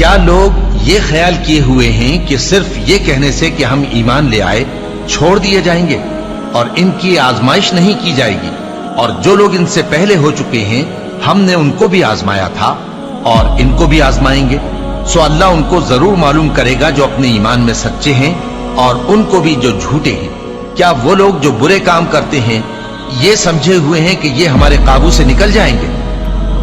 کیا لوگ یہ خیال کیے ہوئے ہیں کہ صرف یہ کہنے سے کہ ہم ایمان لے آئے چھوڑ دیے جائیں گے اور ان کی آزمائش نہیں کی جائے گی؟ اور جو لوگ ان سے پہلے ہو چکے ہیں ہم نے ان کو بھی آزمایا تھا اور ان کو بھی آزمائیں گے، سو اللہ ان کو ضرور معلوم کرے گا جو اپنے ایمان میں سچے ہیں اور ان کو بھی جو جھوٹے ہیں۔ کیا وہ لوگ جو برے کام کرتے ہیں یہ سمجھے ہوئے ہیں کہ یہ ہمارے قابو سے نکل جائیں گے؟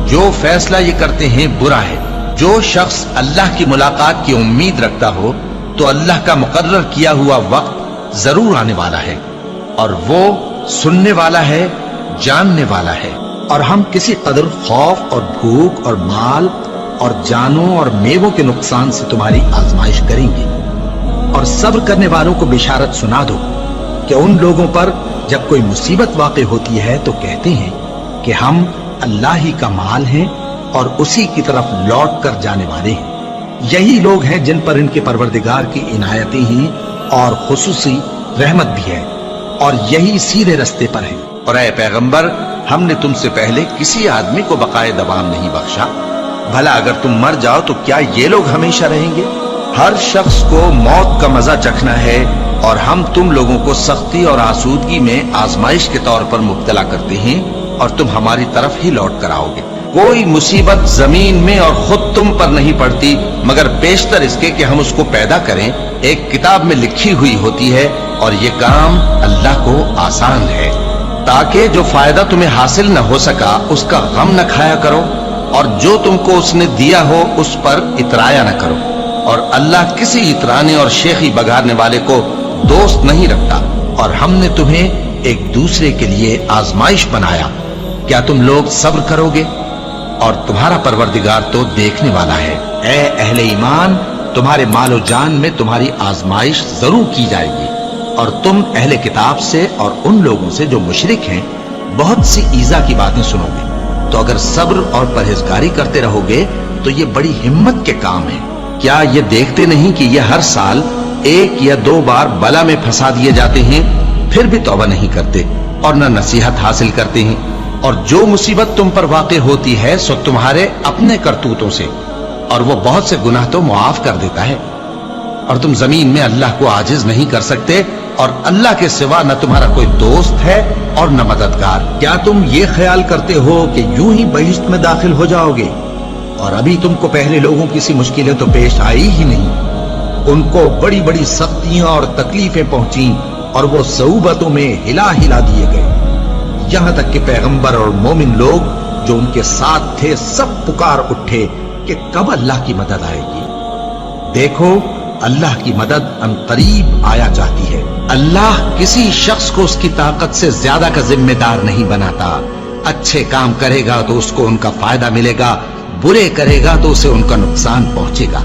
جو فیصلہ یہ کرتے ہیں برا ہے۔ جو شخص اللہ کی ملاقات کی امید رکھتا ہو تو اللہ کا مقرر کیا ہوا وقت ضرور آنے والا ہے، اور وہ سننے والا ہے، جاننے والا ہے۔ اور ہم کسی قدر خوف اور بھوک اور مال اور جانوں اور میووں کے نقصان سے تمہاری آزمائش کریں گے، اور صبر کرنے والوں کو بشارت سنا دو کہ ان لوگوں پر جب کوئی مصیبت واقع ہوتی ہے تو کہتے ہیں کہ ہم اللہ ہی کا مال ہیں اور اسی کی طرف لوٹ کر جانے والے ہیں۔ یہی لوگ ہیں جن پر ان کے پروردگار کی عنایتیں ہیں اور خصوصی رحمت بھی ہے، اور یہی سیدھے رستے پر ہیں۔ اور اے پیغمبر، ہم نے تم سے پہلے کسی آدمی کو بقائے دوام نہیں بخشا، بھلا اگر تم مر جاؤ تو کیا یہ لوگ ہمیشہ رہیں گے؟ ہر شخص کو موت کا مزہ چکھنا ہے، اور ہم تم لوگوں کو سختی اور آسودگی میں آزمائش کے طور پر مبتلا کرتے ہیں، اور تم ہماری طرف ہی لوٹ کر آؤ گے۔ کوئی مصیبت زمین میں اور خود تم پر نہیں پڑتی مگر بیشتر اس کے کہ ہم اس کو پیدا کریں ایک کتاب میں لکھی ہوئی ہوتی ہے، اور یہ کام اللہ کو آسان ہے، تاکہ جو فائدہ تمہیں حاصل نہ ہو سکا اس کا غم نہ کھایا کرو، اور جو تم کو اس نے دیا ہو اس پر اترایا نہ کرو۔ اور اللہ کسی اترانے اور شیخی بگاڑنے والے کو دوست نہیں رکھتا، اور ہم نے تمہیں ایک دوسرے کے لیے آزمائش بنایا، کیا تم لوگ صبر کرو گے؟ اور تمہارا پروردگار تو دیکھنے والا ہے۔ اے اہل ایمان، تمہارے مال و جان میں تمہاری آزمائش ضرور کی جائے گی، اور تم اہل کتاب سے اور ان لوگوں سے جو مشرک ہیں بہت سی ایذا کی باتیں سنو گے، تو اگر صبر اور پرہیزگاری کرتے رہو گے تو یہ بڑی ہمت کے کام ہے۔ کیا یہ دیکھتے نہیں کہ یہ ہر سال ایک یا دو بار بلا میں پھنسا دیے جاتے ہیں، پھر بھی توبہ نہیں کرتے اور نہ نصیحت حاصل کرتے ہیں؟ اور جو مصیبت تم پر واقع ہوتی ہے سو تمہارے اپنے کرتوتوں سے، اور وہ بہت سے گناہ تو معاف کر دیتا ہے۔ اور تم زمین میں اللہ کو عاجز نہیں کر سکتے، اور اللہ کے سوا نہ تمہارا کوئی دوست ہے اور نہ مددگار۔ کیا تم یہ خیال کرتے ہو کہ یوں ہی بہشت میں داخل ہو جاؤ گے؟ اور ابھی تم کو پہلے لوگوں کی سی مشکلیں تو پیش آئی ہی نہیں، ان کو بڑی بڑی سختیاں اور تکلیفیں پہنچیں، اور وہ صعوبتوں میں ہلا ہلا دیے گئے، یہاں تک کہ پیغمبر اور مومن لوگ جو ان کے ساتھ تھے سب پکار اٹھے کہ کب اللہ کی مدد آئے گی۔ دیکھو، اللہ کی مدد ان قریب آیا جاتی ہے۔ اللہ کسی شخص کو اس کی طاقت سے زیادہ کا ذمہ دار نہیں بناتا۔ اچھے کام کرے گا تو اس کو ان کا فائدہ ملے گا، برے کرے گا تو اسے ان کا نقصان پہنچے گا۔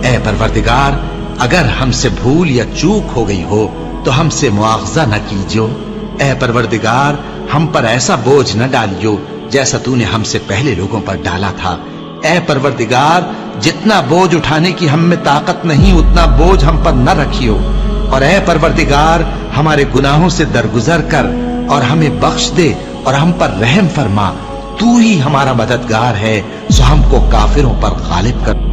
اے پروردگار، اگر ہم سے بھول یا چوک ہو گئی ہو تو ہم سے مواخذہ نہ کیجو۔ اے پروردگار، ہم پر ایسا بوجھ نہ ڈالیو جیسا تو نے ہم سے پہلے لوگوں پر ڈالا تھا۔ اے پروردگار، جتنا بوجھ اٹھانے کی ہم میں طاقت نہیں اتنا بوجھ ہم پر نہ رکھیو، اور اے پروردگار، ہمارے گناہوں سے درگزر کر اور ہمیں بخش دے اور ہم پر رحم فرما۔ تو ہی ہمارا مددگار ہے، سو ہم کو کافروں پر غالب کر۔